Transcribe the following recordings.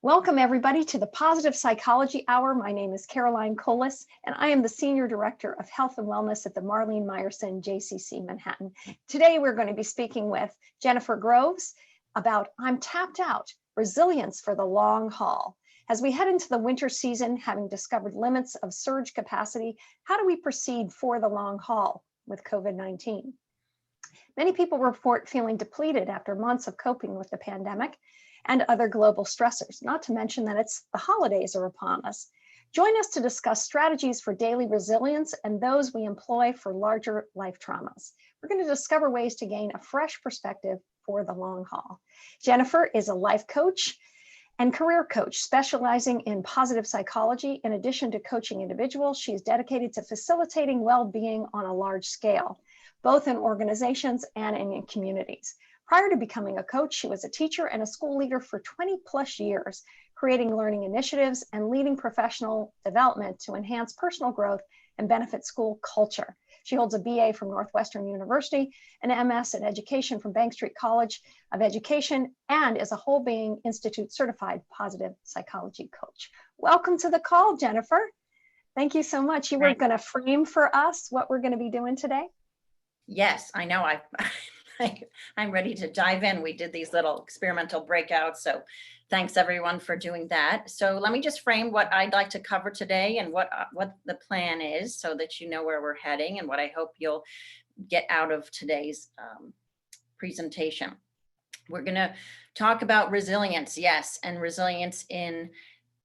Welcome everybody to the Positive Psychology Hour. My name is Caroline Colas, and I am the Senior Director of Health and Wellness at the Marlene Meyerson JCC Manhattan. Today, we're going to be speaking with Jennifer Groves about I'm Tapped Out, Resilience for the Long Haul. As we head into the winter season, having discovered limits of surge capacity, how do we proceed for the long haul with COVID-19? Many people report feeling depleted after months of coping with the pandemic and other global stressors, not to mention that the holidays are upon us. Join us to discuss strategies for daily resilience and those we employ for larger life traumas. We're going to discover ways to gain a fresh perspective for the long haul. Jennifer is a life coach and career coach specializing in positive psychology. In addition to coaching individuals, she's dedicated to facilitating well-being on a large scale, both in organizations and in communities. Prior to becoming a coach, she was a teacher and a school leader for 20 plus years, creating learning initiatives and leading professional development to enhance personal growth and benefit school culture. She holds a BA from Northwestern University, an MS in education from Bank Street College of Education, and is a Whole Being Institute certified positive psychology coach. Welcome to the call, Jennifer. Thank you so much. You were going to frame for us what we're going to be doing today? Yes, I know. I'm ready to dive in. We did these little experimental breakouts, so thanks everyone for doing that. So let me just frame what I'd like to cover today and what the plan is so that you know where we're heading and what I hope you'll get out of today's presentation. We're going to talk about resilience, yes, and resilience in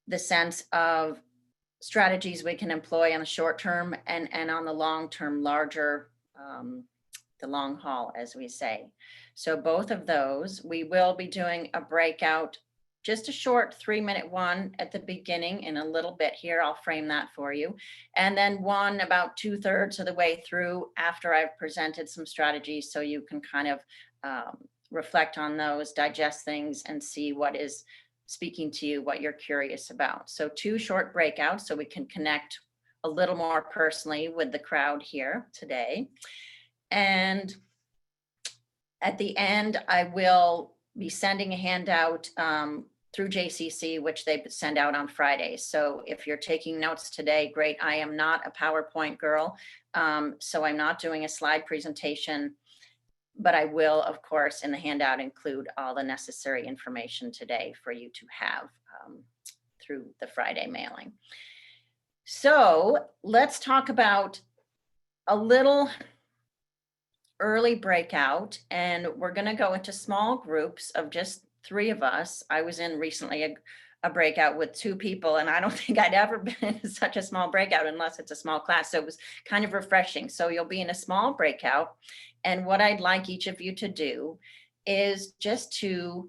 the sense of strategies we can employ on the short term and on the long term, larger the long haul, as we say. So both of those, we will be doing a breakout, just a short 3-minute one at the beginning in a little bit here. I'll frame that for you. And then one about 2/3 of the way through after I've presented some strategies so you can kind of reflect on those, digest things, and see what is speaking to you, what you're curious about. So 2 short breakouts so we can connect a little more personally with the crowd here today. And at the end, I will be sending a handout through JCC, which they send out on Fridays. So if you're taking notes today, great. I am not a PowerPoint girl, so I'm not doing a slide presentation, but I will, of course, in the handout include all the necessary information today for you to have through the Friday mailing. So let's talk about a little early breakout, and we're going to go into small groups of just 3 of us. I was in recently a breakout with 2 people, and I don't think I'd ever been in such a small breakout unless it's a small class. So it was kind of refreshing. So you'll be in a small breakout, and what I'd like each of you to do is just to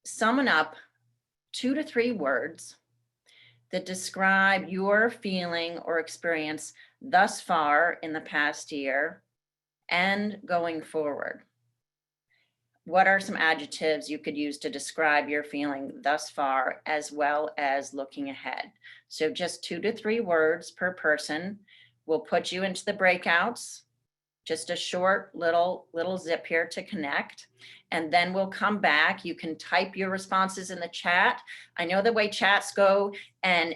summon up 2 to 3 words that describe your feeling or experience thus far in the past year and going forward. What are some adjectives you could use to describe your feeling thus far as well as looking ahead? So just 2 to 3 words per person. We'll put you into the breakouts, just a short little zip here to connect. And then we'll come back. You can type your responses in the chat. I know the way chats go, and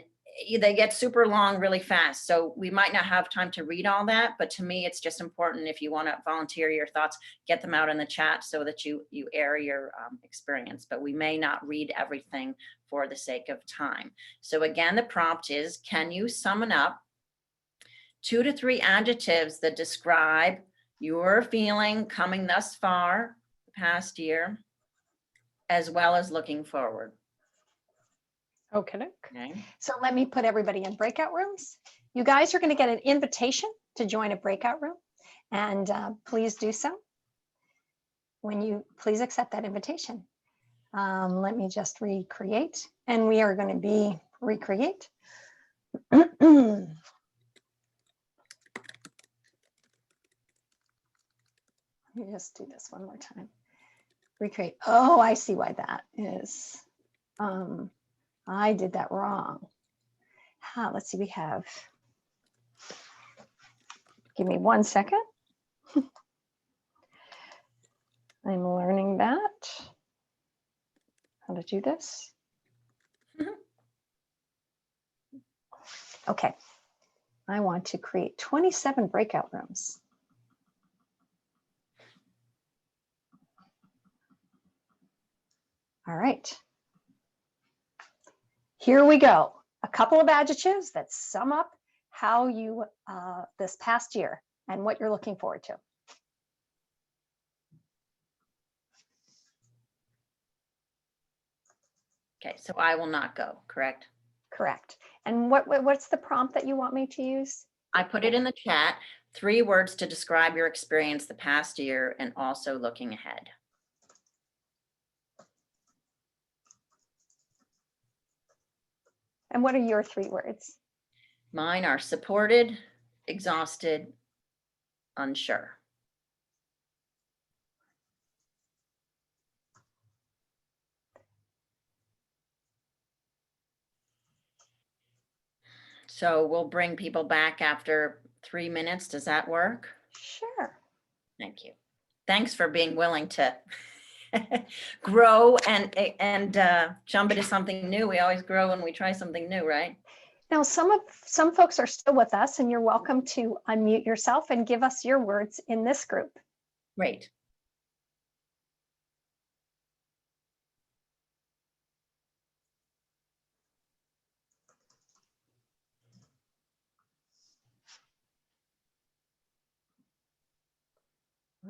they get super long really fast. So we might not have time to read all that, but to me, it's just important if you want to volunteer your thoughts, get them out in the chat so that you air your experience, but we may not read everything for the sake of time. So again, the prompt is, can you summon up 2 to 3 adjectives that describe your feeling coming thus far the past year, as well as looking forward? Okay. So let me put everybody in breakout rooms. You guys are going to get an invitation to join a breakout room, and please do so. Please accept that invitation. Let me just recreate, and we are going to be recreate. Let me just do this one more time. Recreate. Oh, I see why that is. I did that wrong. Let's see, we have, give me 1 second. I'm learning that. how to do this. Mhm. Okay. I want to create 27 breakout rooms. All right. Here we go. A couple of adjectives that sum up how you this past year and what you're looking forward to. Okay, so I will not go, correct? Correct. And what's the prompt that you want me to use? I put it in the chat, 3 words to describe your experience the past year and also looking ahead. And what are your 3 words? Mine are supported, exhausted, unsure. So we'll bring people back after 3 minutes. Does that work? Sure. Thank you. Thanks for being willing to grow and jump into something new. We always grow when we try something new, right? Now, some folks are still with us, and you're welcome to unmute yourself and give us your words in this group. Great.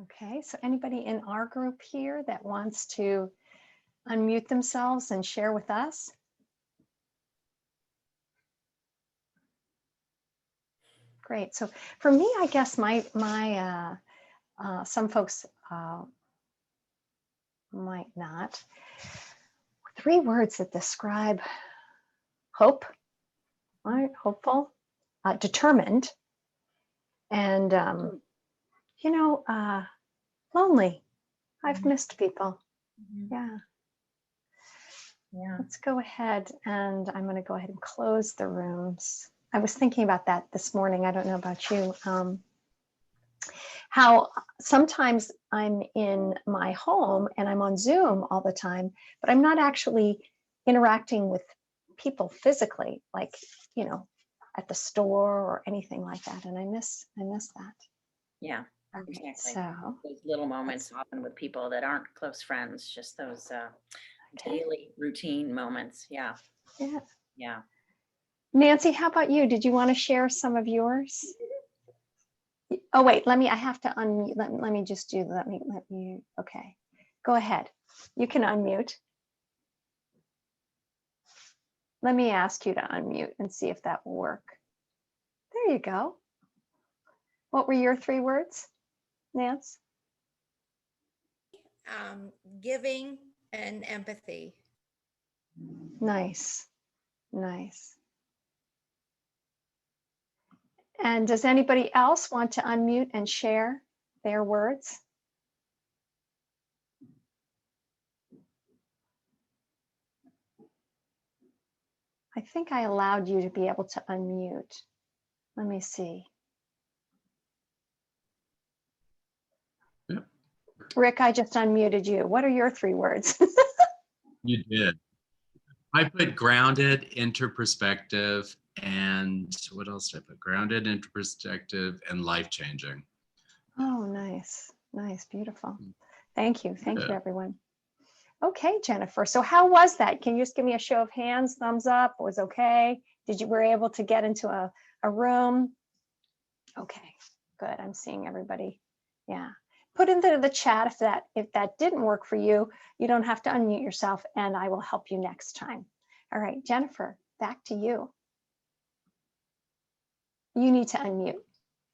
Okay, so anybody in our group here that wants to unmute themselves and share with us? Great. So for me, I guess my some folks might not. 3 words that describe hope, right? Hopeful, determined, and lonely. I've missed people. Yeah. Yeah. Let's go ahead, and I'm going to go ahead and close the rooms. I was thinking about that this morning. I don't know about you. How sometimes I'm in my home and I'm on Zoom all the time, but I'm not actually interacting with people physically, like, at the store or anything like that. And I miss that. Yeah. Okay, Exactly. so Those little moments often with people that aren't close friends, just those okay. daily routine moments. Yeah. Yeah. Yeah. Nancy, how about you? Did you want to share some of yours? Oh, wait, I have to unmute. Let me just do, let me, okay. Go ahead. You can unmute. Let me ask you to unmute and see if that will work. There you go. What were your 3 words, Nance? Giving and empathy. Nice, nice. And does anybody else want to unmute and share their words? I think I allowed you to be able to unmute. Let me see. Yep. Rick, I just unmuted you. What are your 3 words? You did. I put grounded, into perspective, and what else did I put? Grounded, into perspective, and life-changing. Oh, nice, nice, beautiful. Thank you, Yeah. everyone. Okay, Jennifer, so how was that? Can you just give me a show of hands, thumbs up, was okay? Were able to get into a room? Okay, good, I'm seeing everybody. Yeah, put into the chat if that didn't work for you. You don't have to unmute yourself, and I will help you next time. All right, Jennifer, back to you. You need to unmute.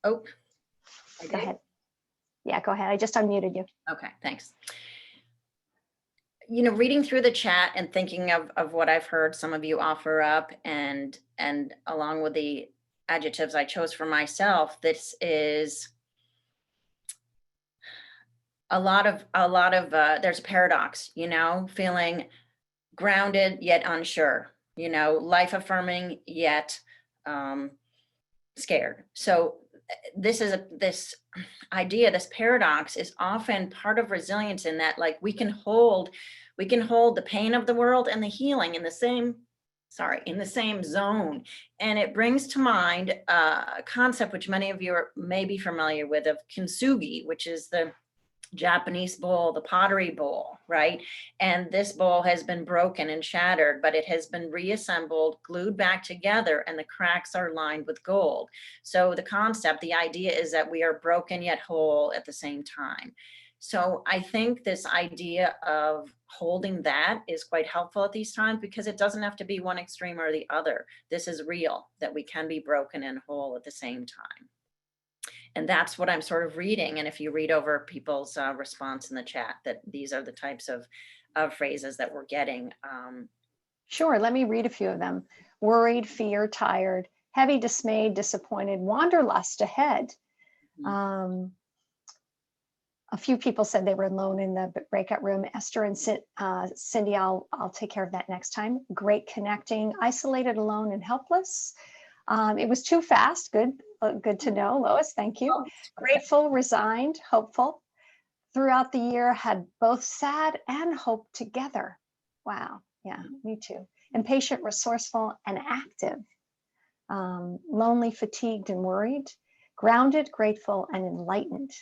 Oh, Go ahead. Yeah, go ahead. I just unmuted you. okay. Thanks. Reading through the chat and thinking of what I've heard some of you offer up and along with the adjectives I chose for myself, this is a lot of there's a paradox, feeling grounded yet unsure, life affirming yet scared. So this idea, this paradox is often part of resilience in that, like, we can hold We can hold the pain of the world and the healing in the same, in the same zone. And it brings to mind a concept which many of you may be familiar with, of kintsugi, which is the Japanese bowl, the pottery bowl, right? And this bowl has been broken and shattered, but it has been reassembled, glued back together, and the cracks are lined with gold. So the concept, the idea is that we are broken yet whole at the same time. So I think this idea of holding that is quite helpful at these times, because it doesn't have to be one extreme or the other. This is real, that we can be broken and whole at the same time. And that's what I'm sort of reading. And if you read over people's response in the chat, that these are the types of phrases that we're getting. Sure, let me read a few of them. Worried, fear, tired, heavy, dismayed, disappointed, wanderlust ahead. A few people said they were alone in the breakout room. Esther and Cindy, I'll take care of that next time. Great connecting, isolated, alone, and helpless. It was too fast. Good to know, Lois. Thank you. Grateful, resigned, hopeful. Throughout the year, had both sad and hope together. Wow. Yeah, me too. Impatient, resourceful, and active. Lonely, fatigued, and worried. Grounded, grateful, and enlightened.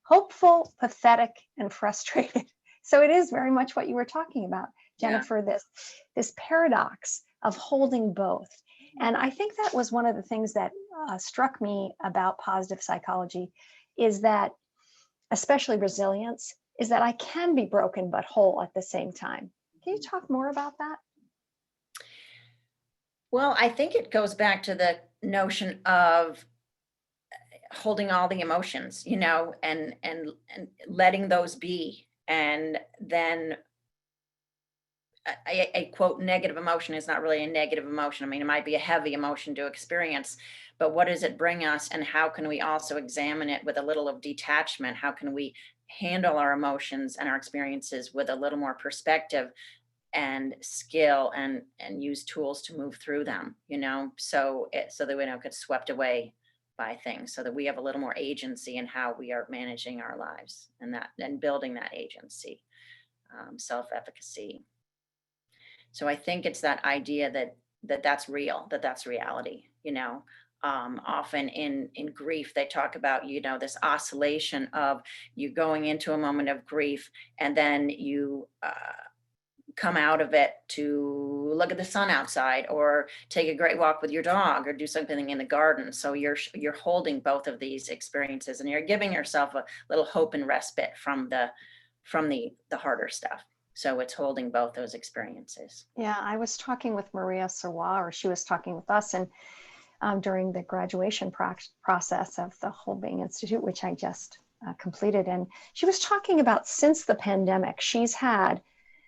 Hopeful, pathetic, and frustrated. So it is very much what you were talking about, Jennifer, this paradox of holding both. And I think that was one of the things that struck me about positive psychology, is that, especially resilience, is that I can be broken but whole at the same time. Can you talk more about that? Well, I think it goes back to the notion of holding all the emotions, and letting those be. And then a quote negative emotion is not really a negative emotion. I mean, it might be a heavy emotion to experience, but what does it bring us, and how can we also examine it with a little of detachment? How can we handle our emotions and our experiences with a little more perspective and skill, and use tools to move through them, so that we don't get swept away by things, so that we have a little more agency in how we are managing our lives, and building that agency, self-efficacy. So I think it's that idea that's real, that's reality. Often in grief, they talk about, this oscillation of you going into a moment of grief, and then you come out of it to look at the sun outside, or take a great walk with your dog, or do something in the garden. So you're holding both of these experiences, and you're giving yourself a little hope and respite from the harder stuff. So it's holding both those experiences. Yeah, I was talking with Maria Serwa, or she was talking with us, and during the graduation process of the Whole Being Institute, which I just completed. And she was talking about, since the pandemic, she's had,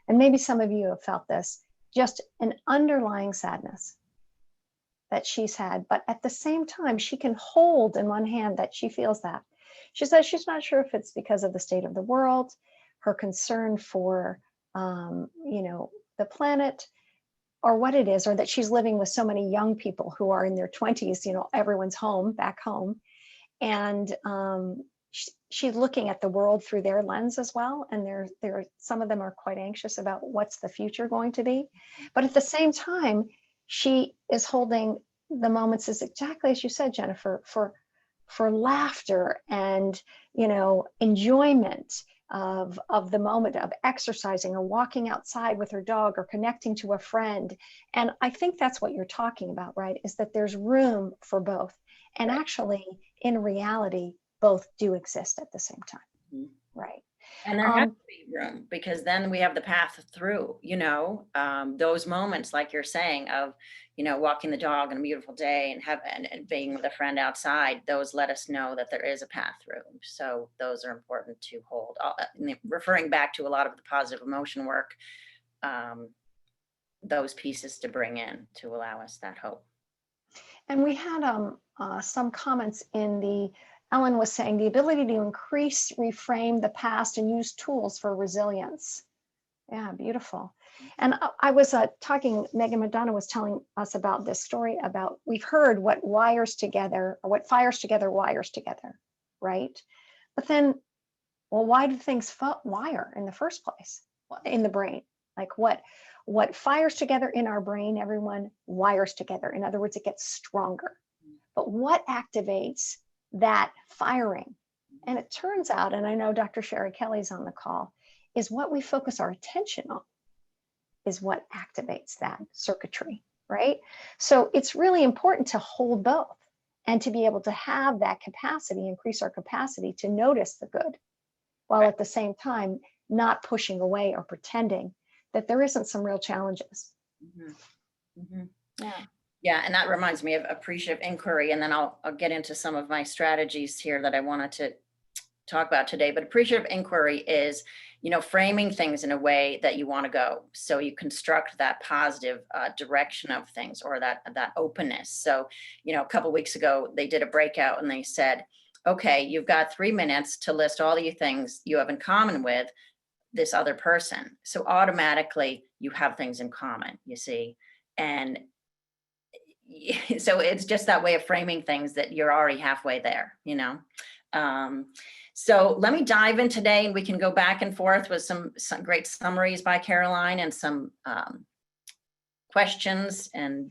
and maybe some of you have felt this, just an underlying sadness that she's had. But at the same time, she can hold in one hand that she feels that. She says she's not sure if it's because of the state of the world, her concern for the planet, or what it is, or that she's living with so many young people who are in their 20s, everyone's back home. And she's looking at the world through their lens as well. And there some of them are quite anxious about what's the future going to be. But at the same time, she is holding the moments, as exactly as you said, Jennifer, for laughter and, enjoyment of the moment, of exercising or walking outside with her dog, or connecting to a friend. And I think that's what you're talking about, right? Is that there's room for both. And actually, in reality, both do exist at the same time. Mm-hmm. Right. And there has to be room, because then we have the path through, those moments, like you're saying, of, walking the dog on a beautiful day, and being with a friend outside. Those let us know that there is a path through. So those are important to hold. Referring back to a lot of the positive emotion work, those pieces to bring in to allow us that hope. And we had some comments Ellen was saying, the ability to increase, reframe the past, and use tools for resilience. Yeah, beautiful. And I was talking, Megan Madonna was telling us about this story about, we've heard what fires together wires together, right? But then, well, why do things wire in the first place in the brain? Like what fires together in our brain, everyone wires together. In other words, it gets stronger. But what activates that firing? And it turns out, and I know Dr. Sherry Kelly's on the call, is what we focus our attention on is what activates that circuitry, right? So it's really important to hold both and to be able to have that capacity, increase our capacity to notice the good, while at the same time not pushing away or pretending that there isn't some real challenges. Mhm. Mhm. Yeah. Yeah, and that reminds me of appreciative inquiry, and then I'll get into some of my strategies here that I wanted to talk about today. But appreciative inquiry is, framing things in a way that you want to go. So you construct that positive direction of things, or that openness. So, a couple weeks ago, they did a breakout and they said, okay, you've got 3 minutes to list all the things you have in common with this other person. So automatically you have things in common, you see. And so it's just that way of framing things that you're already halfway there, So let me dive in today, and we can go back and forth with some great summaries by Caroline and some questions and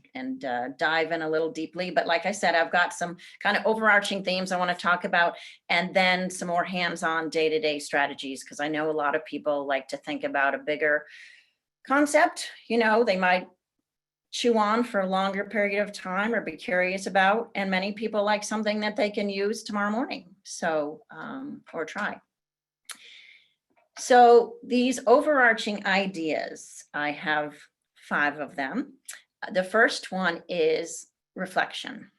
dive in a little deeply. But like I said, I've got some kind of overarching themes I want to talk about, and then some more hands-on day-to-day strategies, because I know a lot of people like to think about a bigger concept. They might chew on for a longer period of time or be curious about, and many people like something that they can use tomorrow morning, so or try. So these overarching ideas, I have 5 of them. The first one is reflection.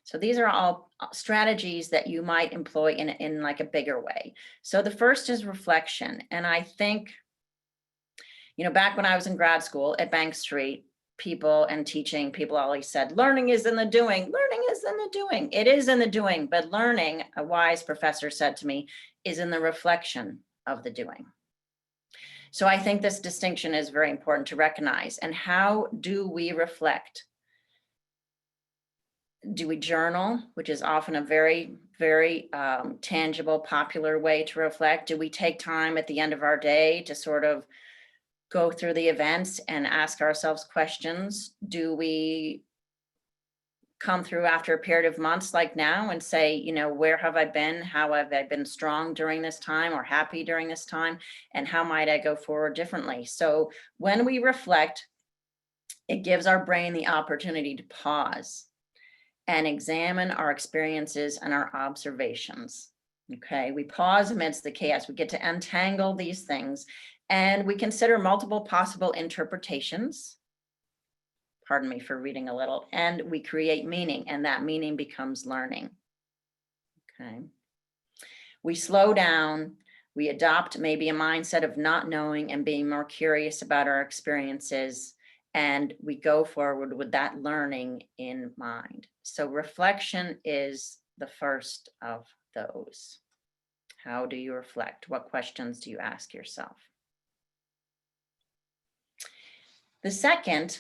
So these are all strategies that you might employ in like a bigger way. So the first is reflection. And I think, back when I was in grad school at Bank Street, people always said, learning is in the doing. Learning is in the doing. It is in the doing, but learning, a wise professor said to me, is in the reflection of the doing. So I think this distinction is very important to recognize. And how do we reflect? Do we journal, which is often a very, very tangible, popular way to reflect? Do we take time at the end of our day to sort of go through the events and ask ourselves questions? Do we come through after a period of months like now and say, where have I been? How have I been strong during this time or happy during this time? And how might I go forward differently? So when we reflect, it gives our brain the opportunity to pause and examine our experiences and our observations. Okay, we pause amidst the chaos. We get to untangle these things, and we consider multiple possible interpretations. Pardon me for reading a little. And we create meaning, and that meaning becomes learning. Okay. We slow down. We adopt maybe a mindset of not knowing and being more curious about our experiences. And we go forward with that learning in mind. So reflection is the first of those. How do you reflect? What questions do you ask yourself? The second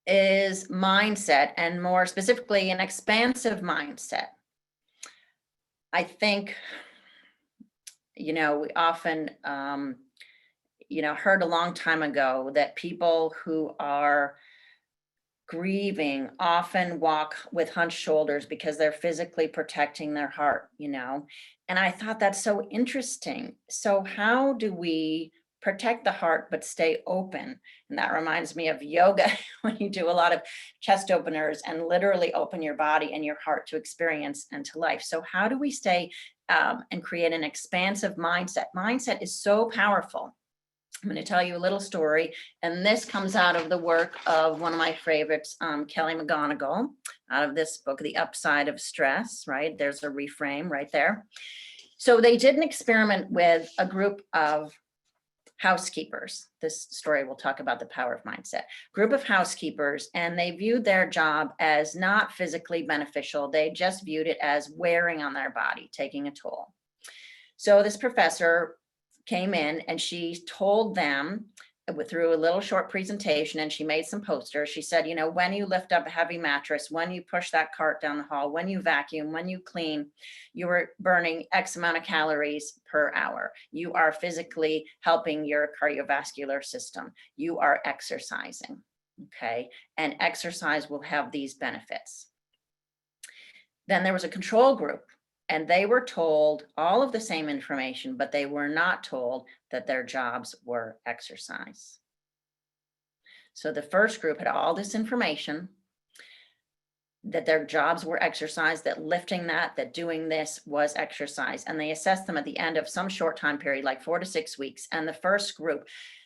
is mindset, and more specifically, an expansive mindset. I think, we often, heard a long time ago that people who are grieving often walk with hunched shoulders because they're physically protecting their heart, and I thought that's so interesting. So how do we protect the heart but stay open? And that reminds me of yoga, when you do a lot of chest openers and literally open your body and your heart to experience and to life. So how do we stay and create an expansive mindset? Mindset is so powerful. I'm going to tell you a little story, and this comes out of the work of one of my favorites, Kelly McGonigal, out of this book, The Upside of Stress, right? There's a reframe right there. So they did an experiment with a group of housekeepers. This story will talk about the power of mindset. Group of housekeepers, and they viewed their job as not physically beneficial. They just viewed it as wearing on their body, taking a toll. So this professor came in and she told them through a little short presentation, and she made some posters. She said, you know, when you lift up a heavy mattress, when you push that cart down the hall, when you vacuum, when you clean, you are burning X amount of calories per hour. You are physically helping your cardiovascular system. You are exercising, okay? And exercise will have these benefits. Then there was a control group, and they were told all of the same information, but they were not told that their jobs were exercise. So the first group had all this information, that their jobs were exercise, that lifting that doing this was exercise. And they assessed them at the end of some short time period, like 4 to 6 weeks. And the first group,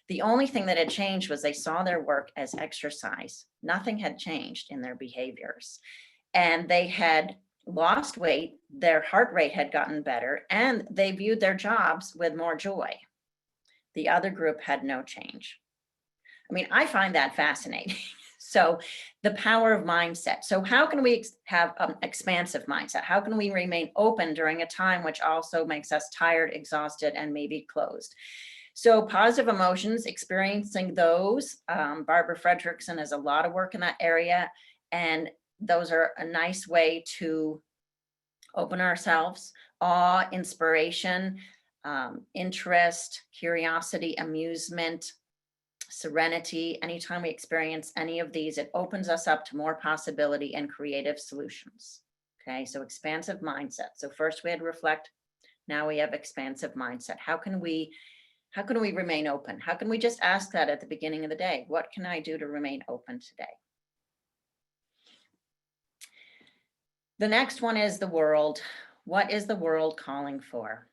the only thing that had changed was they saw their work as exercise. Nothing had changed in their behaviors. And they had lost weight, their heart rate had gotten better, and they viewed their jobs with more joy. The other group had no change. I mean, I find that fascinating. So the power of mindset. So how can we have an expansive mindset? How can we remain open during a time which also makes us tired, exhausted, and maybe closed? So positive emotions, experiencing those. Barbara Fredrickson has a lot of work in that area, and those are a nice way to open ourselves. Awe, inspiration, interest, curiosity, amusement, serenity. Anytime we experience any of these, it opens us up to more possibility and creative solutions. Okay, so expansive mindset. So first we had reflect, now we have expansive mindset. How can we remain open? How can we just ask that at the beginning of the day? What can I do to remain open today? The next one is the world. What is the world calling for?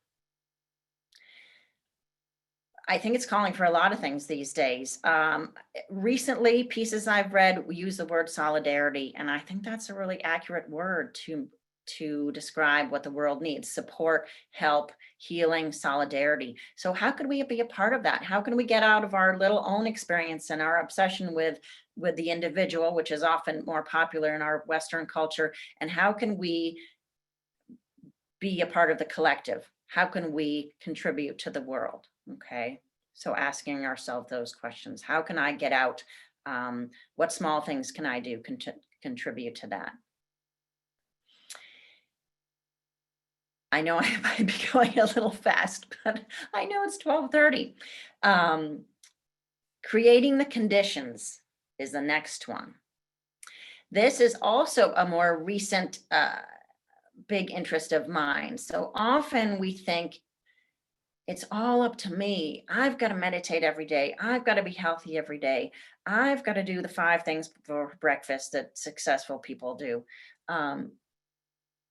I think it's calling for a lot of things these days. Recently, pieces I've read use the word solidarity, and I think that's a really accurate word to describe what the world needs: support, help, healing, solidarity. So how could we be a part of that? How can we get out of our little own experience and our obsession with the individual, which is often more popular in our Western culture? And how can we be a part of the collective? How can we contribute to the world? Okay, so asking ourselves those questions. How can I get out? What small things can I do contribute to that? I know I might be going a little fast, but I know it's 12:30. Creating the conditions is the next one. This is also a more recent big interest of mine. So often we think it's all up to me. I've got to meditate every day. I've got to be healthy every day. I've got to do the 5 things for breakfast that successful people do.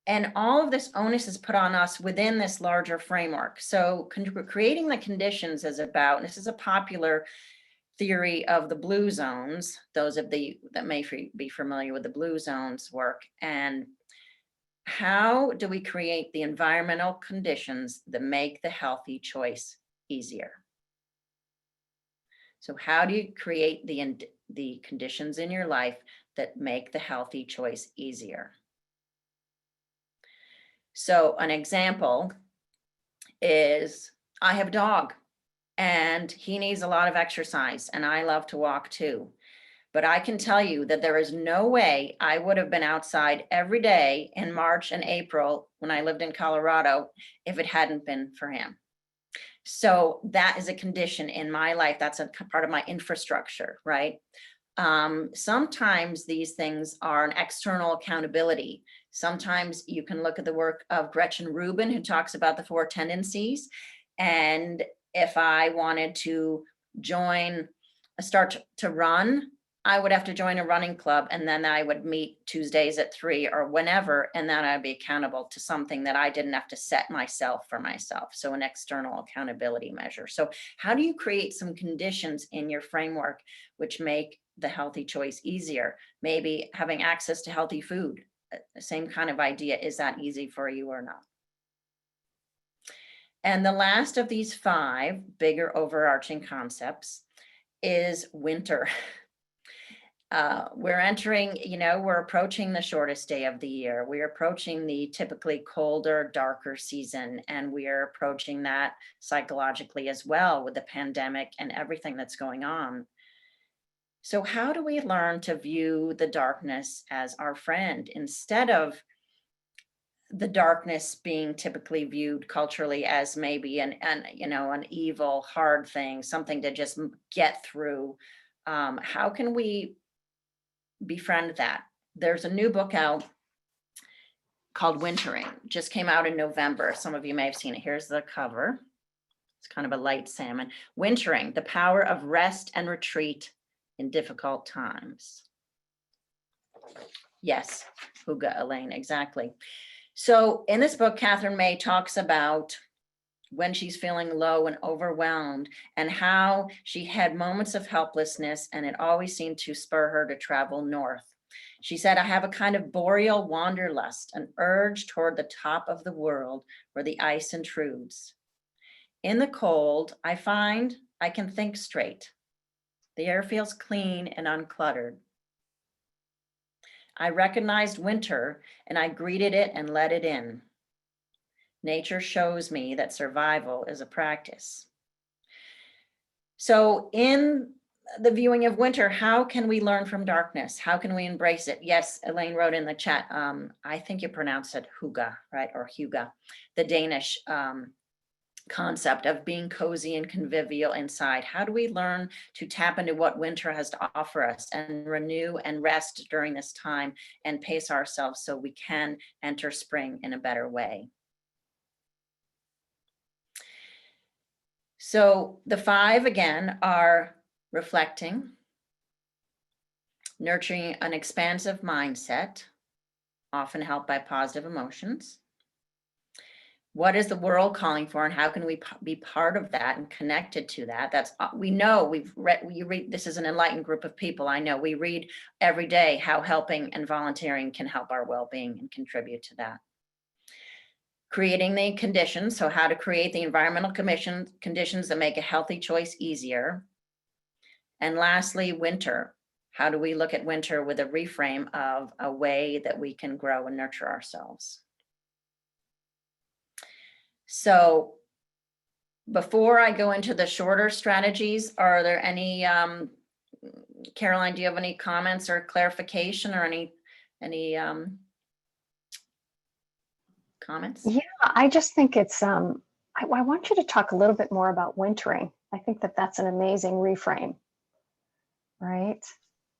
And all of this onus is put on us within this larger framework. So creating the conditions is about, and this is a popular theory of the blue zones, those of that may be familiar with the blue zones work. And how do we create the environmental conditions that make the healthy choice easier? So how do you create the conditions in your life that make the healthy choice easier? So an example is, I have a dog and he needs a lot of exercise, and I love to walk too. But I can tell you that there is no way I would have been outside every day in March and April when I lived in Colorado if it hadn't been for him. So that is a condition in my life. That's a part of my infrastructure, right? Sometimes these things are an external accountability. Sometimes you can look at the work of Gretchen Rubin, who talks about the 4 tendencies. And if I wanted to start to run, I would have to join a running club, and then I would meet Tuesdays at 3 or whenever, and then I'd be accountable to something that I didn't have to set myself for myself. So an external accountability measure. So how do you create some conditions in your framework which make the healthy choice easier? Maybe having access to healthy food, the same kind of idea. Is that easy for you or not? And the last of these 5 bigger overarching concepts is winter. We're entering, we're approaching the shortest day of the year. We're approaching the typically colder, darker season, and we are approaching that psychologically as well with the pandemic and everything that's going on. So how do we learn to view the darkness as our friend instead of the darkness being typically viewed culturally as maybe an evil, hard thing, something to just get through? How can we befriend that? There's a new book out called Wintering, just came out in November. Some of you may have seen it. Here's the cover. It's kind of a light salmon. Wintering, the power of rest and retreat in difficult times. Yes, Huga Elaine, exactly. So in this book, Catherine May talks about when she's feeling low and overwhelmed and how she had moments of helplessness, and it always seemed to spur her to travel north. She said, I have a kind of boreal wanderlust, an urge toward the top of the world where the ice intrudes. In the cold, I find I can think straight. The air feels clean and uncluttered. I recognized winter and I greeted it and let it in. Nature shows me that survival is a practice. So in the viewing of winter, how can we learn from darkness? How can we embrace it? Yes, Elaine wrote in the chat, I think you pronounce it Huga, right? Or Huga, the Danish concept of being cozy and convivial inside. How do we learn to tap into what winter has to offer us and renew and rest during this time and pace ourselves so we can enter spring in a better way? So the 5 again are reflecting, nurturing an expansive mindset, often helped by positive emotions. What is the world calling for, and how can we be part of that and connected to that? That's, we know, you read, this is an enlightened group of people. I know we read every day how helping and volunteering can help our well-being and contribute to that. Creating the conditions, so how to create the environmental conditions that make a healthy choice easier. And lastly, winter. How do we look at winter with a reframe of a way that we can grow and nurture ourselves? So before I go into the shorter strategies, are there any, Caroline, do you have any comments or clarification or any comments? Yeah, I just think it's, I want you to talk a little bit more about wintering. I think that that's an amazing reframe, right?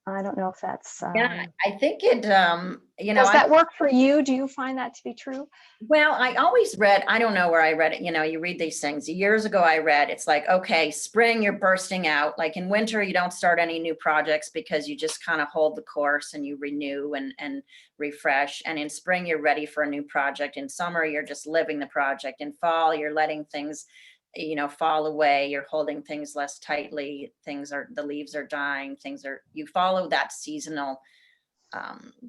I don't know if that's, Yeah, I think it, does that work for you? Do you find that to be true? Well, I always read, I don't know where I read it, you read these things. Years ago, I read, it's like, okay, spring, you're bursting out. Like in winter, you don't start any new projects because you just kind of hold the course and you renew and refresh. And in spring, you're ready for a new project. In summer, you're just living the project. In fall, you're letting things, fall away. You're holding things less tightly. The leaves are dying. You follow that seasonal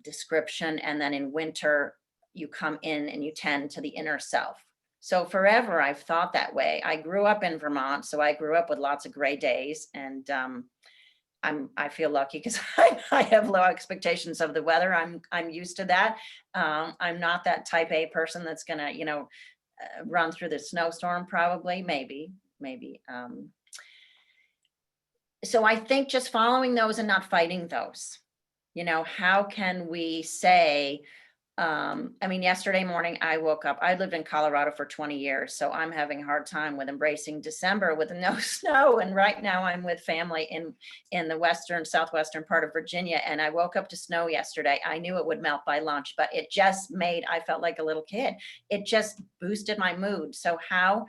description. And then in winter, you come in and you tend to the inner self. So forever, I've thought that way. I grew up in Vermont, so I grew up with lots of gray days, and I feel lucky because I have low expectations of the weather. I'm used to that. I'm not that type A person that's gonna, run through the snowstorm. Probably, maybe. So I think just following those and not fighting those. How can we say? Yesterday morning I woke up, I lived in Colorado for 20 years, so I'm having a hard time with embracing December with no snow. And right now I'm with family in the southwestern part of Virginia. And I woke up to snow yesterday. I knew it would melt by lunch, but it just I felt like a little kid. It just boosted my mood. So how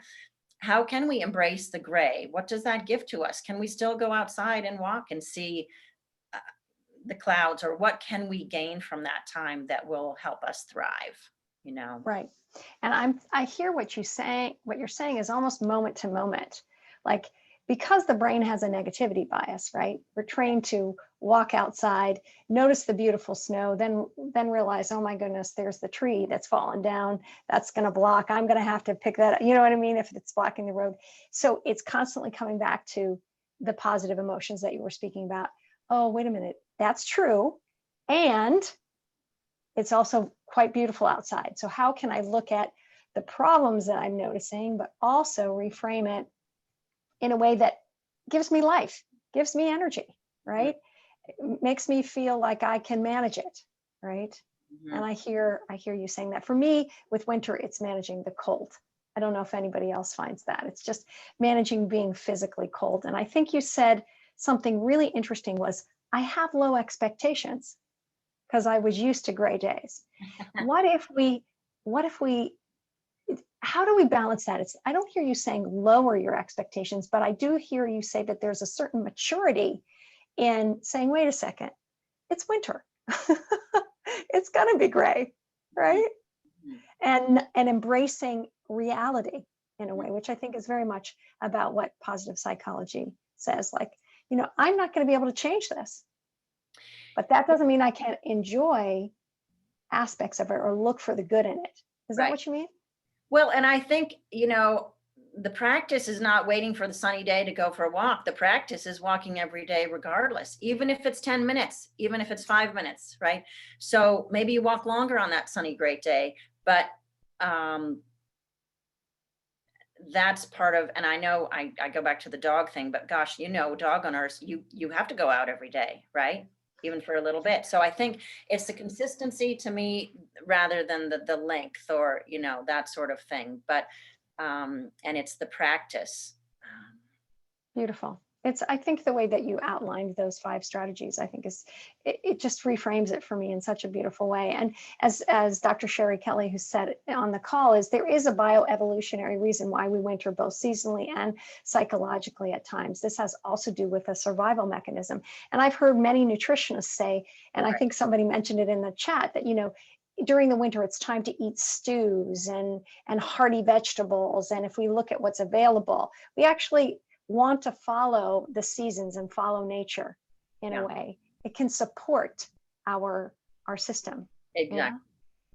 can we embrace the gray? What does that give to us? Can we still go outside and walk and see the clouds, or what can we gain from that time that will help us thrive? Right. And I hear what you're saying is almost moment to moment, like, because the brain has a negativity bias, right? We're trained to walk outside, notice the beautiful snow, then realize, oh my goodness, there's the tree that's fallen down. That's going to block. I'm going to have to pick that up. You know what I mean? If it's blocking the road. So it's constantly coming back to the positive emotions that you were speaking about. oh, wait a minute, that's true. And it's also quite beautiful outside. So how can I look at the problems that I'm noticing, but also reframe it in a way that gives me life, gives me energy, right? It makes me feel like I can manage it, right? Mhm. And I hear you saying that. For me, with winter, it's managing the cold. I don't know if anybody else finds that. It's just managing being physically cold. And I think you said something really interesting was, I have low expectations because I was used to gray days. What if we, how do we balance that? I don't hear you saying lower your expectations, but I do hear you say that there's a certain maturity in saying, wait a second, it's winter. It's gonna be gray, right? Mhm. And embracing reality in a way, which I think is very much about what positive psychology says. Like, I'm not going to be able to change this, but that doesn't mean I can't enjoy aspects of it or look for the good in it. Is that Right. what you mean? Well, and I think, the practice is not waiting for the sunny day to go for a walk. The practice is walking every day, regardless, even if it's 10 minutes, even if it's 5 minutes, right? So maybe you walk longer on that sunny, great day, but that's part of, and I know I go back to the dog thing, but gosh, dog owners, you have to go out every day, right? Even for a little bit. So I think it's the consistency to me rather than the length or, that sort of thing. But, and it's the practice. Beautiful. I think the way that you outlined those 5 strategies, I think it just reframes it for me in such a beautiful way. And as Dr. Sherry Kelly, who said on the call, is there is a bioevolutionary reason why we winter both seasonally and psychologically at times. This has also to do with a survival mechanism. And I've heard many nutritionists say, and I Right. think somebody mentioned it in the chat, that, during the winter, it's time to eat stews and hearty vegetables. And if we look at what's available, we actually want to follow the seasons and follow nature in Yeah. a way. It can support our system. Exactly.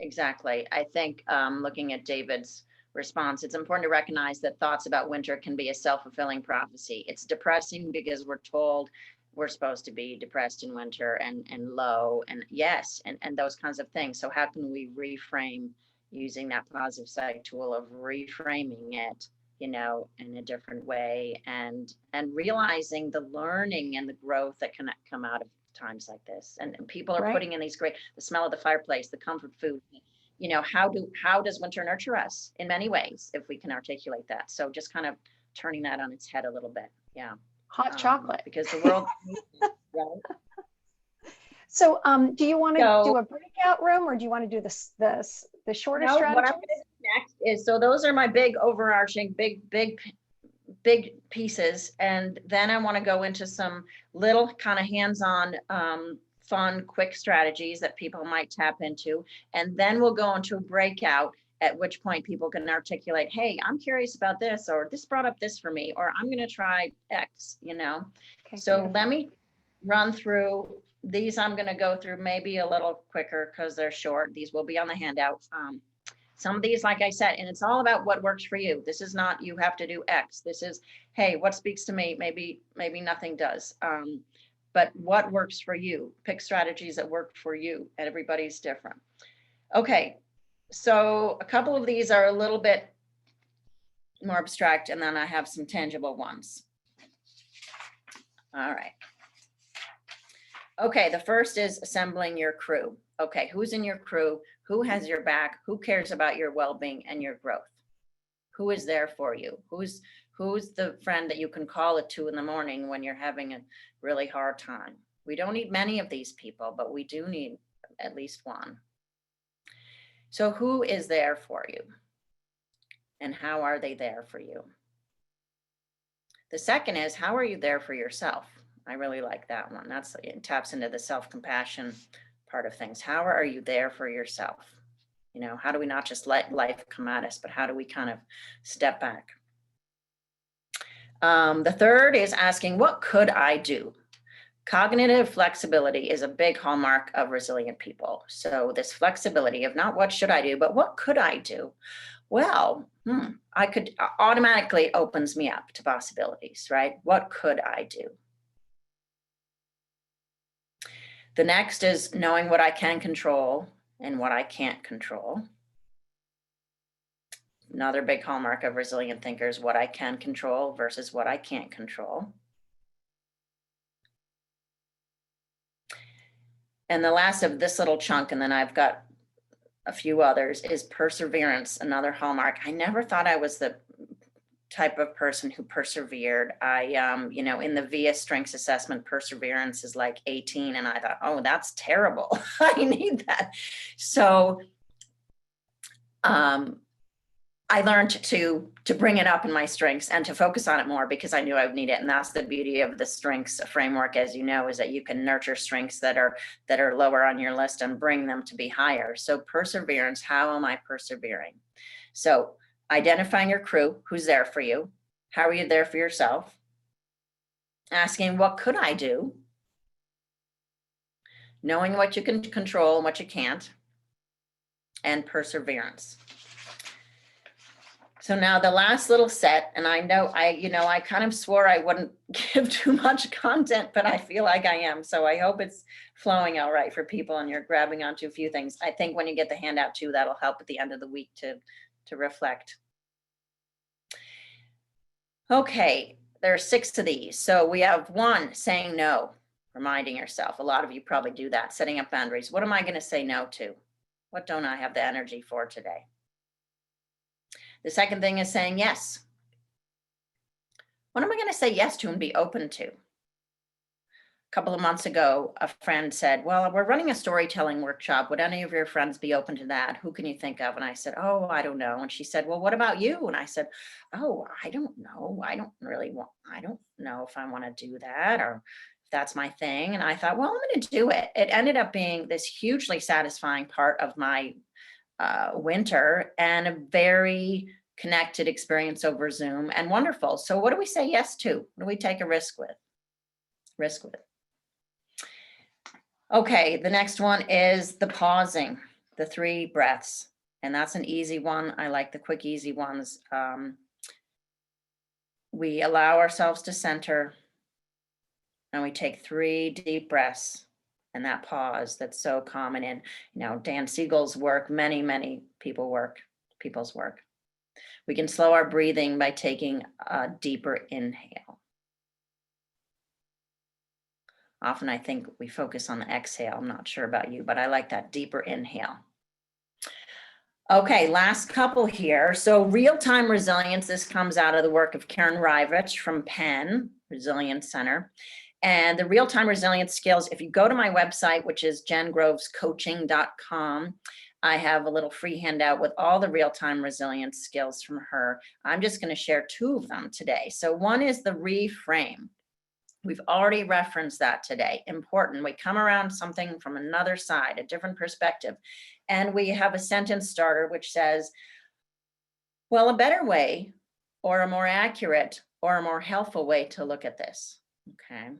Exactly. I think looking at David's response, it's important to recognize that thoughts about winter can be a self-fulfilling prophecy. It's depressing because we're told we're supposed to be depressed in winter and low and yes, and those kinds of things. So how can we reframe using that positive psych tool of reframing it, in a different way and realizing the learning and the growth that can come out of times like this. And people are Right. putting in these the smell of the fireplace, the comfort food, how does winter nurture us in many ways if we can articulate that. So just kind of turning that on its head a little bit. Yeah. Hot chocolate. Because the world needs it, right? So do you want to So- do a breakout room, or do you want to do the shorter No, what I'm strategies? going to do next is, so those are my big overarching, big pieces. And then I want to go into some little kind of hands-on, fun, quick strategies that people might tap into. And then we'll go into a breakout, at which point people can articulate, hey, I'm curious about this, or this brought up this for me, or I'm going to try X, Okay, So beautiful. let me run through these. I'm going to go through maybe a little quicker because they're short. These will be on the handout. Some of these, like I said, and it's all about what works for you. This is not, you have to do X. This is, hey, what speaks to me? Maybe nothing does. But what works for you? Pick strategies that work for you. Everybody's different. Okay. So a couple of these are a little bit more abstract, and then I have some tangible ones. All right. Okay, the first is assembling your crew. Okay, who's in your crew? Who has your back? Who cares about your well-being and your growth? Who is there for you? Who's the friend that you can call at 2 a.m. when you're having a really hard time? We don't need many of these people, but we do need at least one. So who is there for you? And how are they there for you? The second is, how are you there for yourself? I really like that one. It taps into the self-compassion part of things. How are you there for yourself? How do we not just let life come at us, but how do we kind of step back? The third is asking, what could I do? Cognitive flexibility is a big hallmark of resilient people. So this flexibility of not what should I do, but what could I do? Well, I could automatically opens me up to possibilities, right? What could I do? The next is knowing what I can control and what I can't control. Another big hallmark of resilient thinkers, what I can control versus what I can't control. And the last of this little chunk, and then I've got a few others, is perseverance, another hallmark. I never thought I was the type of person who persevered. In the VIA strengths assessment, perseverance is like 18. And I thought, oh, that's terrible. I need that. So I learned to bring it up in my strengths and to focus on it more because I knew I would need it. And that's the beauty of the strengths framework, as you know, is that you can nurture strengths that are lower on your list and bring them to be higher. So perseverance, how am I persevering? So identifying your crew, who's there for you? How are you there for yourself? Asking, what could I do? Knowing what you can control and what you can't. And perseverance. So now the last little set, and I know I kind of swore I wouldn't give too much content, but I feel like I am. So I hope it's flowing all right for people and you're grabbing onto a few things. I think when you get the handout too, that'll help at the end of the week to reflect. Okay, there are 6 of these. So we have 1, saying no, reminding yourself. A lot of you probably do that, setting up boundaries. What am I going to say no to? What don't I have the energy for today? The second thing is saying yes. What am I going to say yes to and be open to? A couple of months ago, a friend said, well, we're running a storytelling workshop. Would any of your friends be open to that? Who can you think of? And I said, oh, I don't know. And she said, well, what about you? And I said, oh, I don't know. I don't know if I want to do that or if that's my thing. And I thought, well, I'm going to do it. It ended up being this hugely satisfying part of my winter and a very connected experience over Zoom and wonderful. So what do we say yes to? What do we take a risk with? Okay, the next one is the pausing, the 3 breaths. And that's an easy one. I like the quick, easy ones. We allow ourselves to center and we take 3 deep breaths. And that pause that's so common in, Dan Siegel's work, many people's work. We can slow our breathing by taking a deeper inhale. Often I think we focus on the exhale. I'm not sure about you, but I like that deeper inhale. Okay, last couple here. So real-time resilience, this comes out of the work of Karen Rivich from Penn Resilience Center. And the real-time resilience skills, if you go to my website, which is jengrovescoaching.com, I have a little free handout with all the real-time resilience skills from her. I'm just going to share 2 of them today. So one is the reframe. We've already referenced that today. Important. We come around something from another side, a different perspective. And we have a sentence starter which says, well, a better way or a more accurate or a more helpful way to look at this. Okay.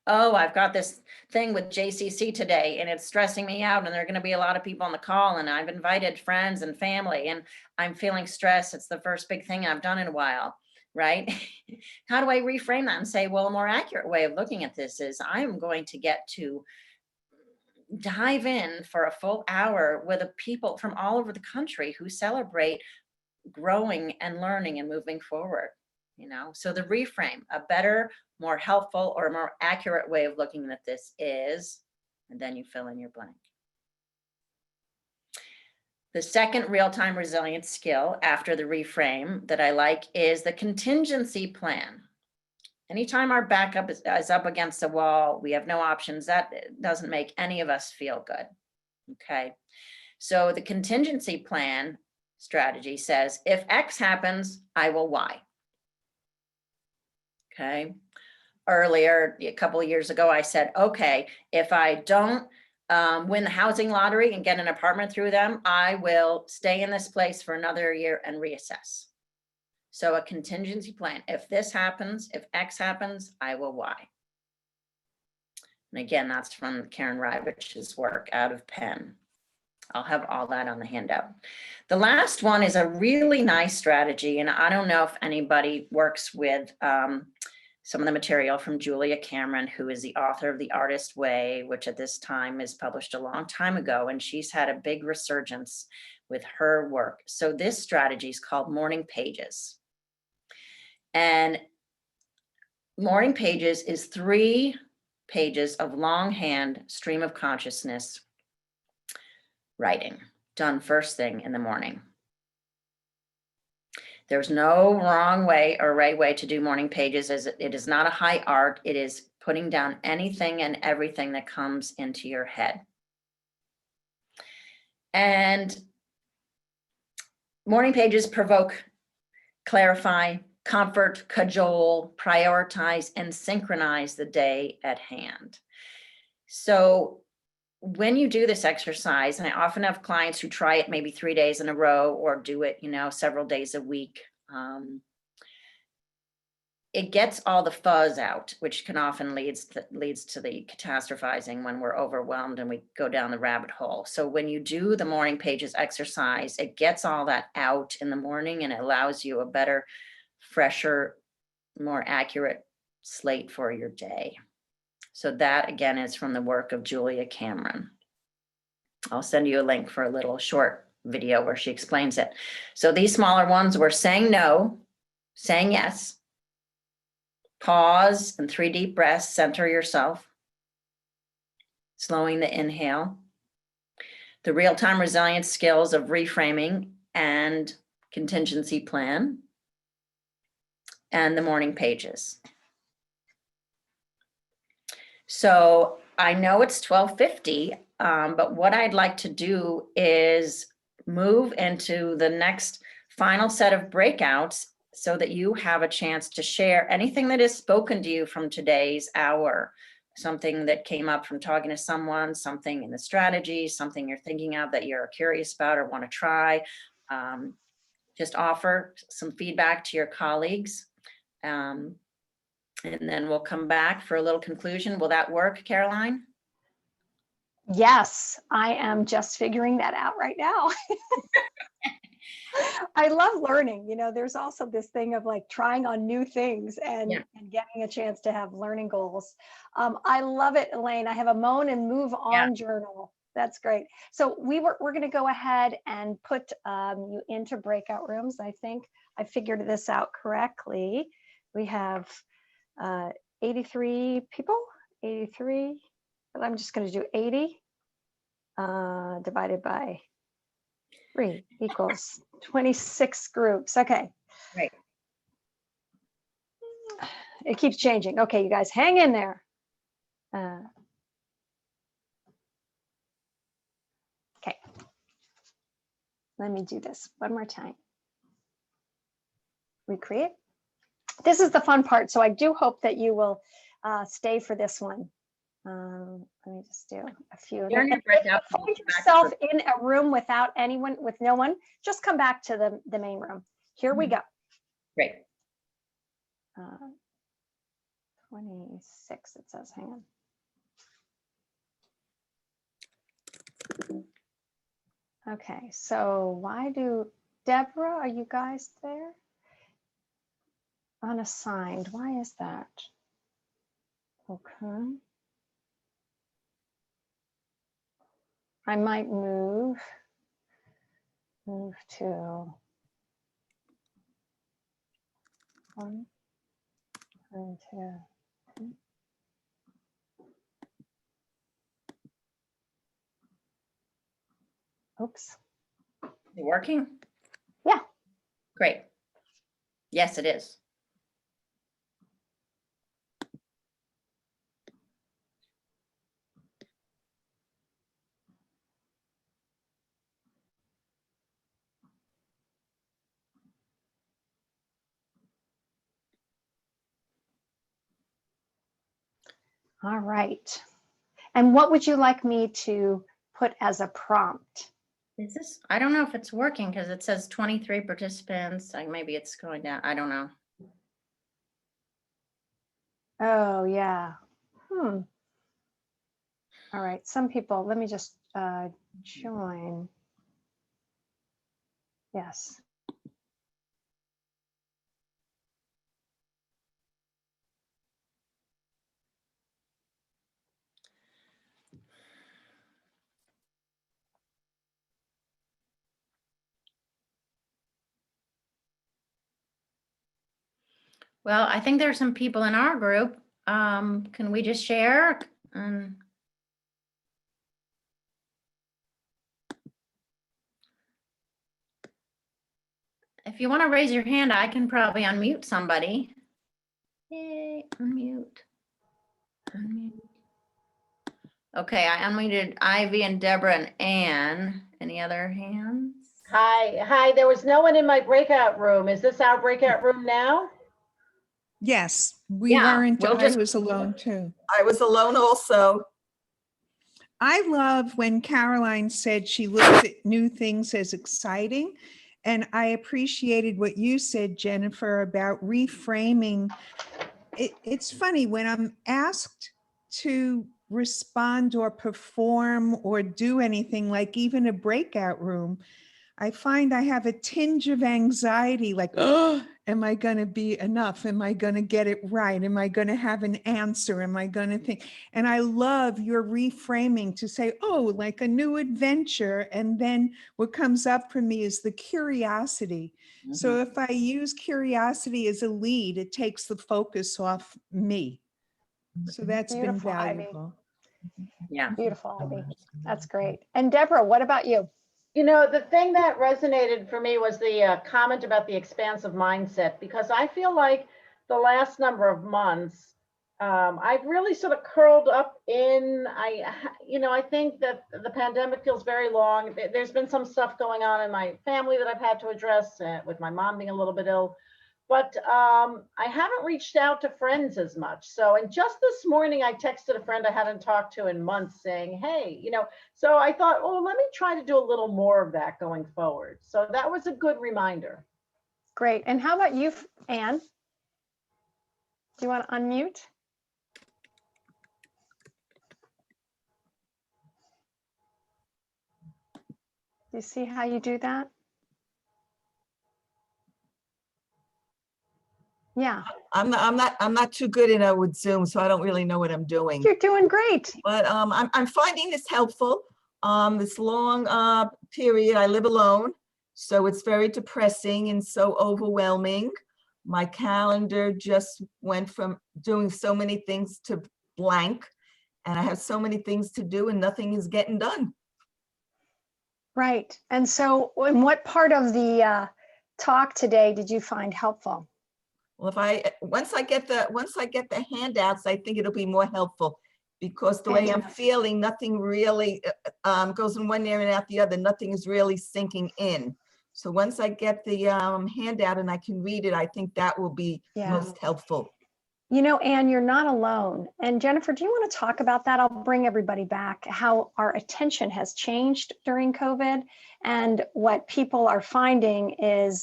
Oh, I've got this thing with JCC today and it's stressing me out and there are going to be a lot of people on the call and I've invited friends and family and I'm feeling stressed. It's the first big thing I've done in a while, right? How do I reframe that and say, well, a more accurate way of looking at this is I'm going to get to dive in for a full hour with people from all over the country who celebrate growing and learning and moving forward. So the reframe, a better, more helpful or more accurate way of looking at this is, and then you fill in your blank. The second real-time resilience skill after the reframe that I like is the contingency plan. Anytime our backup is up against the wall, we have no options, that doesn't make any of us feel good. Okay. So the contingency plan strategy says, if X happens, I will Y. Okay. Earlier, a couple of years ago, I said, okay, if I don't win the housing lottery and get an apartment through them, I will stay in this place for another year and reassess. So a contingency plan. If this happens, if X happens, I will Y. And again, that's from Karen Rivich's work out of Penn. I'll have all that on the handout. The last one is a really nice strategy, and I don't know if anybody works with some of the material from Julia Cameron, who is the author of The Artist Way, which at this time is published a long time ago, and she's had a big resurgence with her work. So this strategy is called Morning Pages. And Morning Pages is 3 pages of longhand stream of consciousness writing done first thing in the morning. There's no wrong way or right way to do morning pages, as it is not a high art. It is putting down anything and everything that comes into your head. And morning pages provoke, clarify, comfort, cajole, prioritize, and synchronize the day at hand. So when you do this exercise, and I often have clients who try it maybe 3 days in a row or do it, several days a week, it gets all the fuzz out, which can often leads to the catastrophizing when we're overwhelmed and we go down the rabbit hole. So when you do the morning pages exercise, it gets all that out in the morning and it allows you a better, fresher, more accurate slate for your day. So that again is from the work of Julia Cameron. I'll send you a link for a little short video where she explains it. So these smaller ones were saying no, saying yes, pause and 3 deep breaths, center yourself, slowing the inhale, the real-time resilience skills of reframing and contingency plan, and the morning pages. So I know it's 12:50, but what I'd like to do is move into the next final set of breakouts so that you have a chance to share anything that has spoken to you from today's hour, something that came up from talking to someone, something in the strategy, something you're thinking of that you're curious about or want to try. Just offer some feedback to your colleagues. And then we'll come back for a little conclusion. Will that work, Caroline? Yes, I am just figuring that out right now. I love learning. There's also this thing of like trying on new things and getting a chance to have learning goals. I love it, Elaine. I have a moan and move on journal. That's great. So we're going to go ahead and put you into breakout rooms. I think I figured this out correctly. We have 83 people, 83, but I'm just going to do 80 divided by 3 equals 26 groups. Okay. Right. It keeps changing. Okay, you guys hang in there. Okay. Let me do this one more time. Recreate. This is the fun part, so I do hope that you will stay for this one. Let me just do a few. If you find yourself in a room without anyone, with no one, just come back to the main room. Here we go. Great. 26, it says, hang on. Okay, so Deborah, are you guys there? Unassigned, why is that? Okay. I might move to 1 and 2. Oops. Is it working? Yeah. Great. Yes, it is. All right. And what would you like me to put as a prompt? Is this, I don't know if it's working because it says 23 participants. Like maybe it's going down. I don't know. Oh, yeah. All right. Some people, let me just join. Yes. Well, I think there's some people in our group. Can we just share? If you want to raise your hand, I can probably unmute somebody. Yay, unmute. Unmute. Okay, I unmuted Ivy and Deborah and Ann. Any other hands? Hi, there was no one in my breakout room. Is this our breakout room now? Yes, we Yeah, weren't, we'll I just- was alone too. I was alone also. I love when Caroline said she looks at new things as exciting. And I appreciated what you said, Jennifer, about reframing. It's funny when I'm asked to respond or perform or do anything, like even a breakout room, I find I have a tinge of anxiety, like, oh, am I going to be enough? Am I going to get it right? Am I going to have an answer? Am I going to think? And I love your reframing to say, oh, like a new adventure. And then what comes up for me is the curiosity. So if I use curiosity as a lead, it takes the focus off me. So that's been Beautiful, Ivy. valuable. Yeah. Beautiful, Ivy. That's great. And Deborah, what about you? You know, the thing that resonated for me was the comment about the expansive mindset, because I feel like the last number of months, I've really sort of curled up in, I think that the pandemic feels very long. There's been some stuff going on in my family that I've had to address with my mom being a little bit ill. But I haven't reached out to friends as much. So, and just this morning, I texted a friend I hadn't talked to in months saying, hey, so I thought, oh, let me try to do a little more of that going forward. So that was a good reminder. Great. And how about you, Anne? Do you want to unmute? Do you see how you do that? Yeah, I'm not too good with Zoom, so I don't really know what I'm doing. you're doing great. But I'm finding this helpful. This long period, I live alone, so it's very depressing and so overwhelming. My calendar just went from doing so many things to blank, and I have so many things to do and nothing is getting done. Right. And so in what part of the talk today did you find helpful? Well, once I get the handouts, I think it'll be more helpful, because the way I'm feeling, nothing really goes in one ear and out the other. Nothing is really sinking in. So once I get the handout and I can read it, I think that will be most helpful. You know, Anne, you're not alone. And Jennifer, do you want to talk about that? I'll bring everybody back, how our attention has changed during COVID. And what people are finding is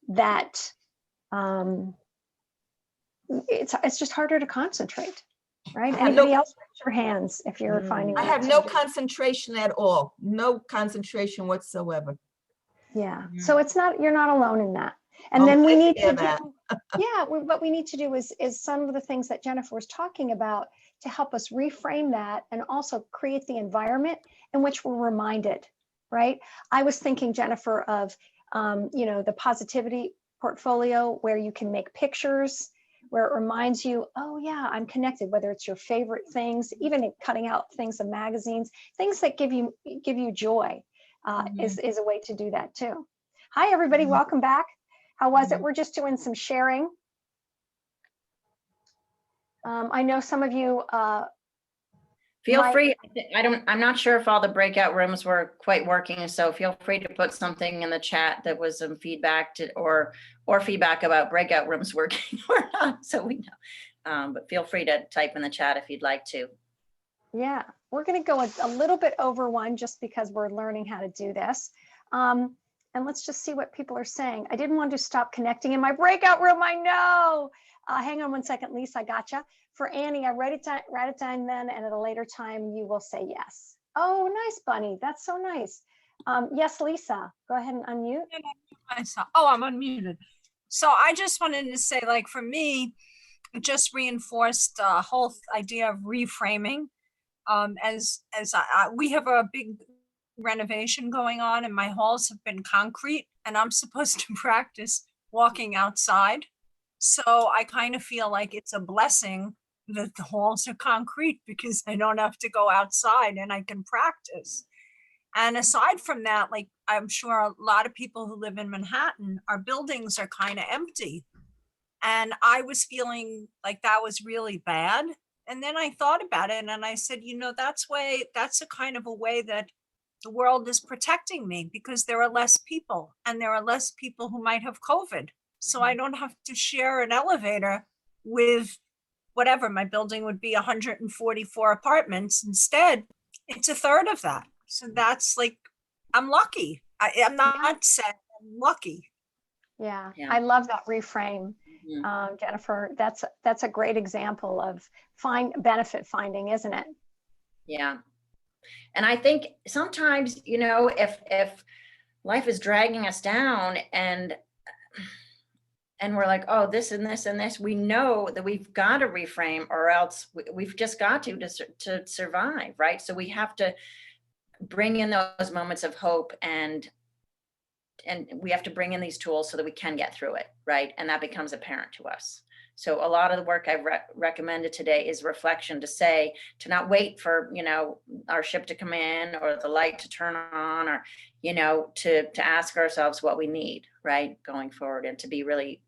that it's just harder to concentrate, right? Anybody else raise your hands if you're finding I that have no too. concentration at all, no concentration whatsoever. Yeah, so you're not alone in that. And then we need to do, what we need to do is some of the things that Jennifer was talking about to help us reframe that and also create the environment in which we're reminded, right? I was thinking, Jennifer, of, the positivity portfolio where you can make pictures, where it reminds you, oh yeah, I'm connected, whether it's your favorite things, even cutting out things of magazines, things that give you joy is a way to do that too. Hi, everybody, welcome back. How was it? We're just doing some sharing. I know some of you Feel might- free. I'm not sure if all the breakout rooms were quite working, so feel free to put something in the chat that was some feedback or feedback about breakout rooms working or not, so we know. But feel free to type in the chat if you'd like to. Yeah, we're going to go a little bit over one just because we're learning how to do this. And let's just see what people are saying. I didn't want to stop connecting in my breakout room. I know. Hang on one second, Lisa. I gotcha. For Annie, I write it down then, and at a later time, you will say yes. Oh, nice, Bunny. That's so nice. Yes, Lisa. Go ahead and unmute. I'm unmuted. So I just wanted to say, like, for me, it just reinforced the whole idea of reframing. We have a big renovation going on, and my halls have been concrete, and I'm supposed to practice walking outside So I kind of feel like it's a blessing that the walls are concrete because I don't have to go outside and I can practice. And aside from that, like I'm sure a lot of people who live in Manhattan, our buildings are kind of empty. And I was feeling like that was really bad. And then I thought about it and I said, that's a kind of a way that the world is protecting me because there are less people and there are less people who might have COVID. So I don't have to share an elevator with whatever my building would be 144 apartments. Instead, it's a third of that. So that's like, I'm lucky. I'm not saying I'm lucky. Yeah, Yeah. I love that reframe, Mhm. Jennifer. That's a great example of benefit finding, isn't it? Yeah. And I think sometimes, if life is dragging us down and we're like, oh, this and this and this, we know that we've got to reframe or else we've just got to survive, right? So we have to bring in those moments of hope and we have to bring in these tools so that we can get through it, right? And that becomes apparent to us. So a lot of the work I've recommended today is reflection, to not wait for, our ship to come in or the light to turn on, or, to ask ourselves what we need, right? Going forward, and to be really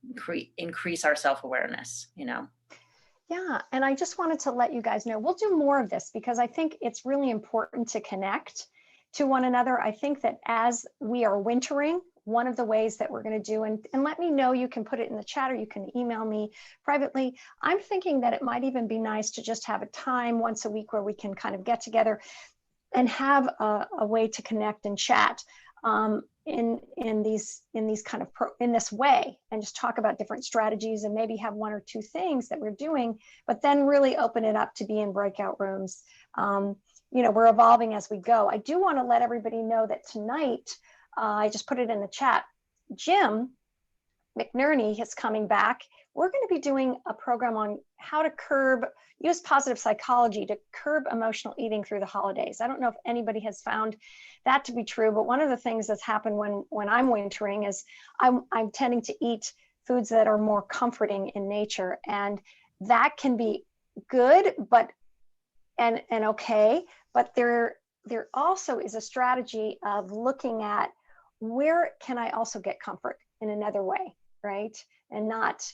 increase our self-awareness, Yeah, and I just wanted to let you guys know, we'll do more of this because I think it's really important to connect to one another. I think that as we are wintering, one of the ways that we're going to do, and let me know, you can put it in the chat or you can email me privately. I'm thinking that it might even be nice to just have a time once a week where we can kind of get together and have a way to connect and chat in this way, and just talk about different strategies and maybe have one or two things that we're doing, but then really open it up to be in breakout rooms. We're evolving as we go. I do want to let everybody know that tonight, I just put it in the chat, Jim McNerney is coming back. We're going to be doing a program on how to use positive psychology to curb emotional eating through the holidays. I don't know if anybody has found that to be true, but one of the things that's happened when I'm wintering is I'm tending to eat foods that are more comforting in nature, and that can be good, and okay, but there also is a strategy of looking at where can I also get comfort in another way, right? And not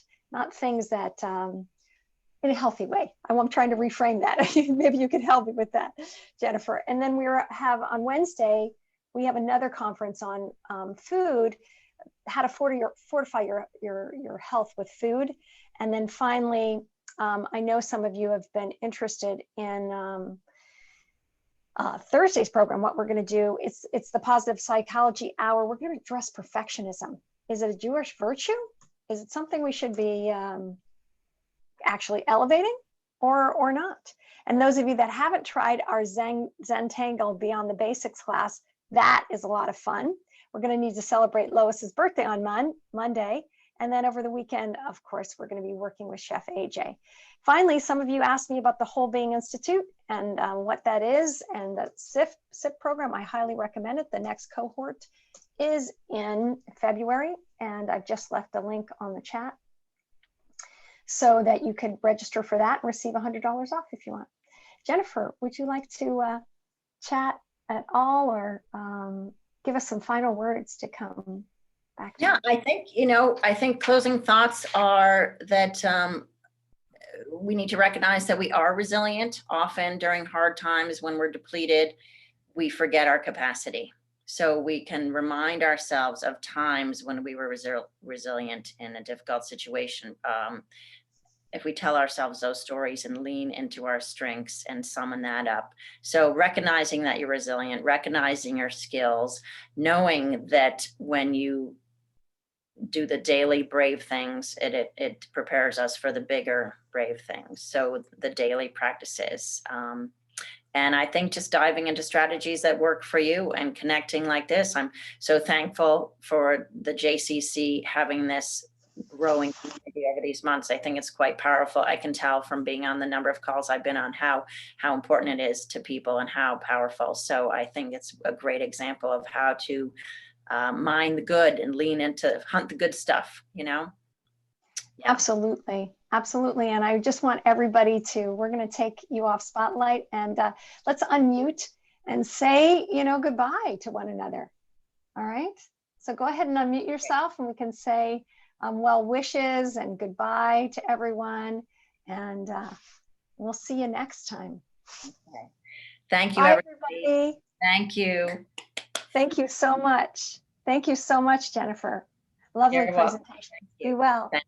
things that in a healthy way. I'm trying to reframe that. Maybe you could help me with that, Jennifer. And then have on Wednesday, we have another conference on food, how to fortify your health with food. And then finally, I know some of you have been interested in Thursday's program. What we're going to do, it's the Positive Psychology Hour. We're going to address perfectionism. Is it a Jewish virtue? Is it something we should be actually elevating or not? And those of you that haven't tried our Zentangle Beyond the Basics class, that is a lot of fun. We're going to need to celebrate Lois's birthday on Monday. And then over the weekend, of course, we're going to be working with Chef AJ. Finally, some of you asked me about the Whole Being Institute and what that is, and the SIP program. I highly recommend it. The next cohort is in February, and I've just left a link on the chat so that you could register for that and receive $100 off if you want. Jennifer, would you like to chat at all, or give us some final words to come back to? Yeah, I think closing thoughts are that we need to recognize that we are resilient. Often during hard times when we're depleted, we forget our capacity. So we can remind ourselves of times when we were resilient in a difficult situation. If we tell ourselves those stories and lean into our strengths and summon that up. So recognizing that you're resilient, recognizing your skills, knowing that when you do the daily brave things, it prepares us for the bigger brave things. So the daily practices. And I think just diving into strategies that work for you and connecting like this. I'm so thankful for the JCC having this growing community over these months. I think it's quite powerful. I can tell from being on the number of calls I've been on how important it is to people and how powerful. So I think it's a great example of how to mine the good and lean into hunt the good stuff, Absolutely, absolutely. And I just want everybody to, we're going to take you off spotlight and let's unmute and say, goodbye to one another. All right. So go ahead and unmute yourself and we can say well wishes and goodbye to everyone. And we'll see you next time. Thank you, Bye, everybody. everybody. Thank you. Thank you so much. Thank you so much, Jennifer. Lovely You're welcome. presentation. Thank you. Be well. Thank